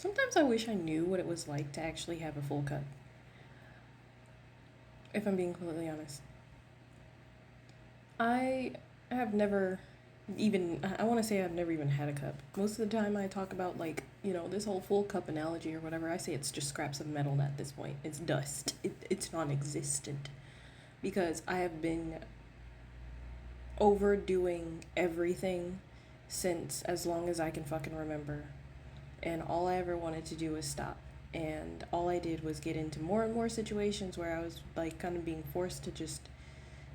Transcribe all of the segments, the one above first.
Sometimes I wish I knew what it was like to actually have a full cup, if I'm being completely honest. I have never even, I want to say I've never even had a cup. Most of the time I talk about, like, this whole full cup analogy or whatever, I say it's just scraps of metal at this point. It's dust, it's non existent. Because I have been overdoing everything since as long as I can fucking remember. And all I ever wanted to do was stop. And all I did was get into more and more situations where I was like kind of being forced to just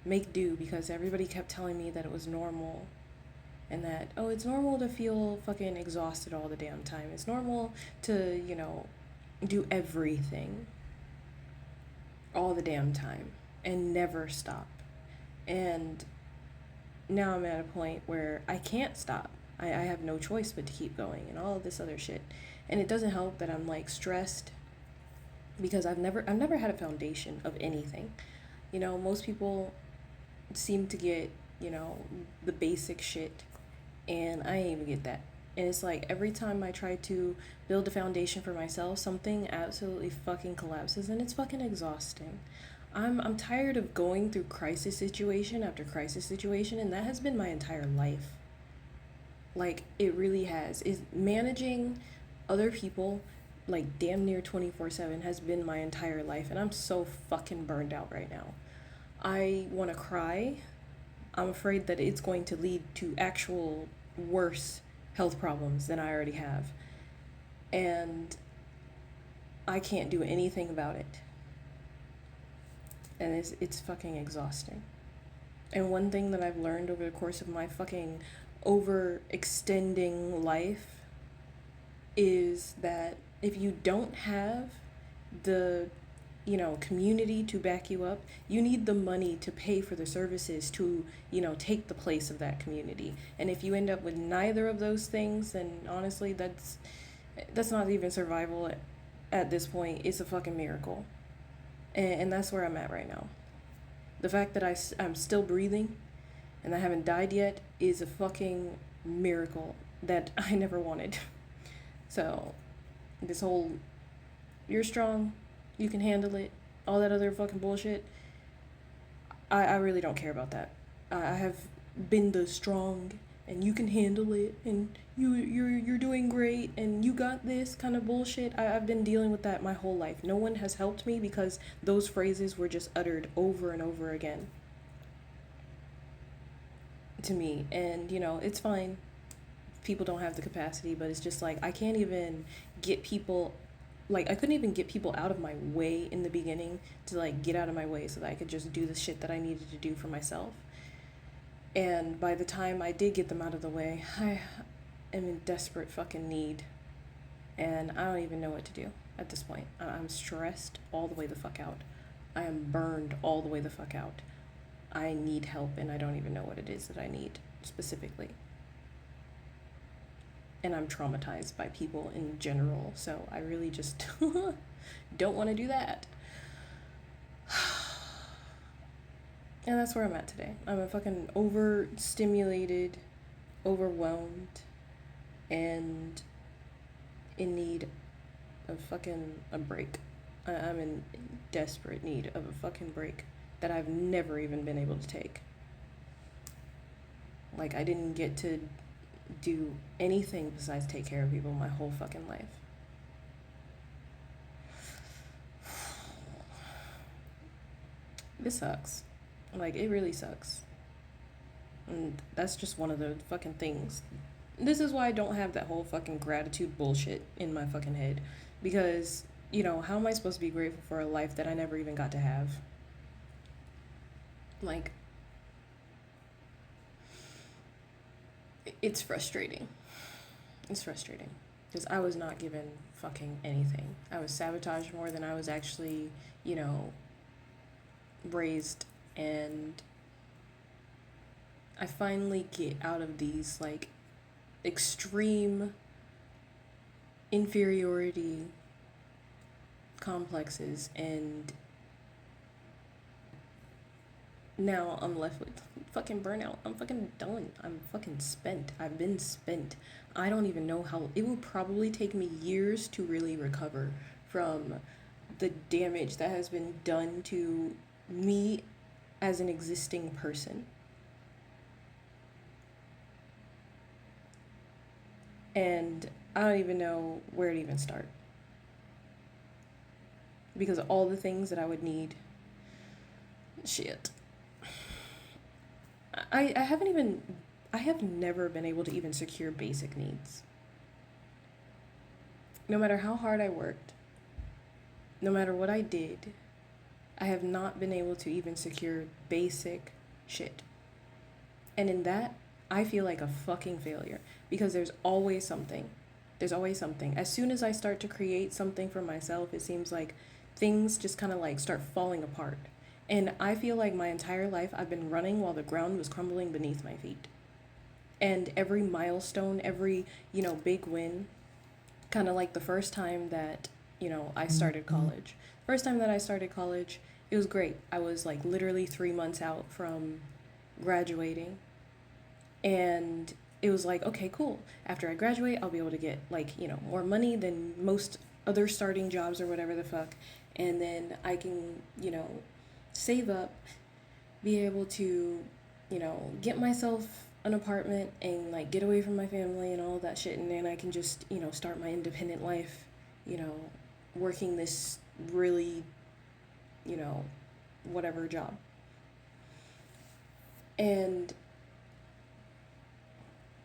make do because everybody kept telling me that it was normal and that, oh, it's normal to feel fucking exhausted all the damn time. It's normal to, do everything all the damn time and never stop. And now I'm at a point where I can't stop. I have no choice but to keep going and all of this other shit. And it doesn't help that I'm like stressed because I've never had a foundation of anything. Most people seem to get, the basic shit and I ain't even get that. And it's like every time I try to build a foundation for myself, something absolutely fucking collapses and it's fucking exhausting. I'm tired of going through crisis situation after crisis situation and that has been my entire life. Like it really has. Is managing other people like damn near 24/7 has been my entire life and I'm so fucking burned out right now. I want to cry. I'm afraid that it's going to lead to actual worse health problems than I already have. And I can't do anything about it. And it's fucking exhausting. And one thing that I've learned over the course of my fucking overextending life is that if you don't have the community to back you up, you need the money to pay for the services to take the place of that community. And if you end up with neither of those things, then honestly that's not even survival at this point. It's a fucking miracle. And that's where I'm at right now. The fact that I'm still breathing and I haven't died yet is a fucking miracle that I never wanted. So this whole you're strong, you can handle it, all that other fucking bullshit, I really don't care about that. I have been the strong and you can handle it and you're doing great and you got this kind of bullshit. I've been dealing with that my whole life. No one has helped me because those phrases were just uttered over and over again to me. And it's fine. People don't have the capacity, but it's just like I can't even get people, like I couldn't even get people out of my way in the beginning to like get out of my way so that I could just do the shit that I needed to do for myself. And by the time I did get them out of the way, I am in desperate fucking need. And I don't even know what to do at this point. I'm stressed all the way the fuck out. I am burned all the way the fuck out. I need help and I don't even know what it is that I need specifically. And I'm traumatized by people in general, so I really just don't want to do that. And that's where I'm at today. I'm a fucking overstimulated, overwhelmed, and in need of fucking a break. I'm in desperate need of a fucking break that I've never even been able to take. Like, I didn't get to do anything besides take care of people my whole fucking life. This sucks. Like, it really sucks. And that's just one of the fucking things. This is why I don't have that whole fucking gratitude bullshit in my fucking head. Because, how am I supposed to be grateful for a life that I never even got to have? Like, it's frustrating. It's frustrating. Because I was not given fucking anything. I was sabotaged more than I was actually, raised. And I finally get out of these, like, extreme inferiority complexes and now I'm left with fucking burnout. I'm fucking done. I'm fucking spent. I've been spent. I don't even know how. It will probably take me years to really recover from the damage that has been done to me as an existing person. And I don't even know where to even start. Because of all the things that I would need. Shit. I haven't even. I have never been able to even secure basic needs. No matter how hard I worked, no matter what I did, I have not been able to even secure basic shit. And in that, I feel like a fucking failure because there's always something. There's always something. As soon as I start to create something for myself, it seems like things just kind of like start falling apart. And I feel like my entire life I've been running while the ground was crumbling beneath my feet. And every milestone, every, big win, kind of like the first time that, I started college. First time that I started college, it was great. I was like literally 3 months out from graduating. And it was like, okay, cool. After I graduate, I'll be able to get like, more money than most other starting jobs or whatever the fuck. And then I can, save up, be able to, get myself an apartment and like get away from my family and all that shit. And then I can just, start my independent life, you know, working this really, whatever job. And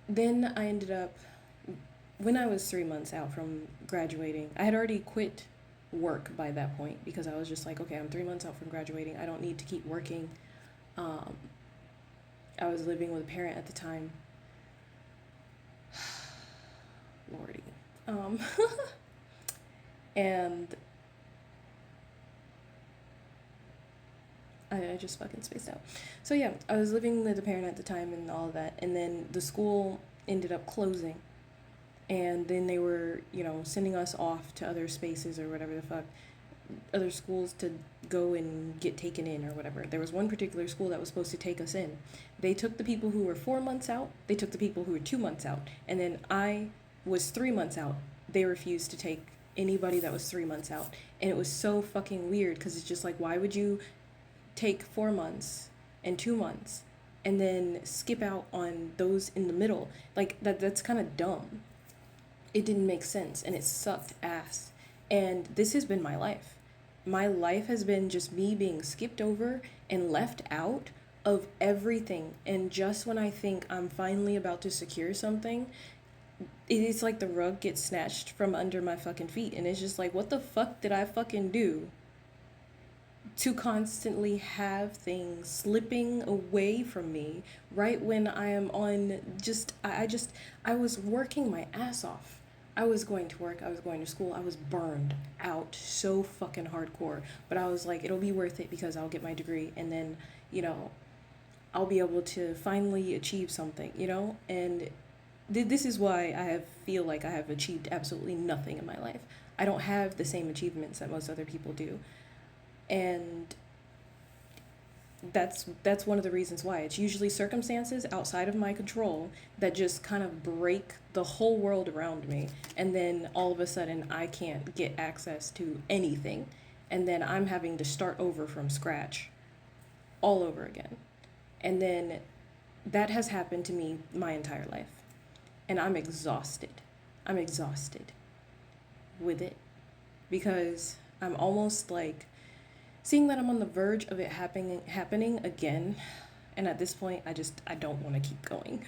then I ended up, when I was 3 months out from graduating, I had already quit work by that point because I was just like, okay, I'm 3 months out from graduating. I don't need to keep working. Um, I was living with a parent at the time. Lordy. Um, and I just fucking spaced out. So yeah, I was living with a parent at the time and all of that. And then the school ended up closing. And then they were, sending us off to other spaces or whatever the fuck, other schools to go and get taken in or whatever. There was one particular school that was supposed to take us in. They took the people who were 4 months out, they took the people who were 2 months out, and then I was 3 months out. They refused to take anybody that was 3 months out. And it was so fucking weird because it's just like, why would you take 4 months and 2 months and then skip out on those in the middle? Like that's kind of dumb. It didn't make sense and it sucked ass. And this has been my life. My life has been just me being skipped over and left out of everything. And just when I think I'm finally about to secure something, it's like the rug gets snatched from under my fucking feet. And it's just like, what the fuck did I fucking do to constantly have things slipping away from me right when I am on I was working my ass off. I was going to work, I was going to school, I was burned out so fucking hardcore. But I was like, it'll be worth it because I'll get my degree and then, I'll be able to finally achieve something, And this is why feel like I have achieved absolutely nothing in my life. I don't have the same achievements that most other people do. And that's one of the reasons why. It's usually circumstances outside of my control that just kind of break the whole world around me, and then all of a sudden I can't get access to anything, and then I'm having to start over from scratch all over again. And then that has happened to me my entire life, and I'm exhausted. I'm exhausted with it because I'm almost like seeing that I'm on the verge of it happening again. And at this point, I don't want to keep going.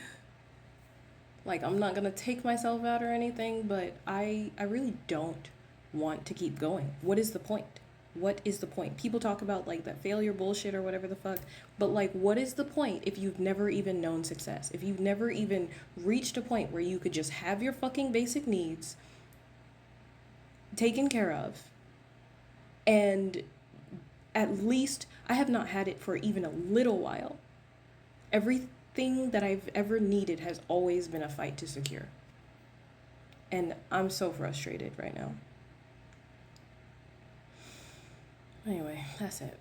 Like, I'm not going to take myself out or anything, but I really don't want to keep going. What is the point? What is the point? People talk about like that failure bullshit or whatever the fuck, but like, what is the point if you've never even known success? If you've never even reached a point where you could just have your fucking basic needs taken care of, and at least I have not had it for even a little while. Everything that I've ever needed has always been a fight to secure. And I'm so frustrated right now. Anyway, that's it.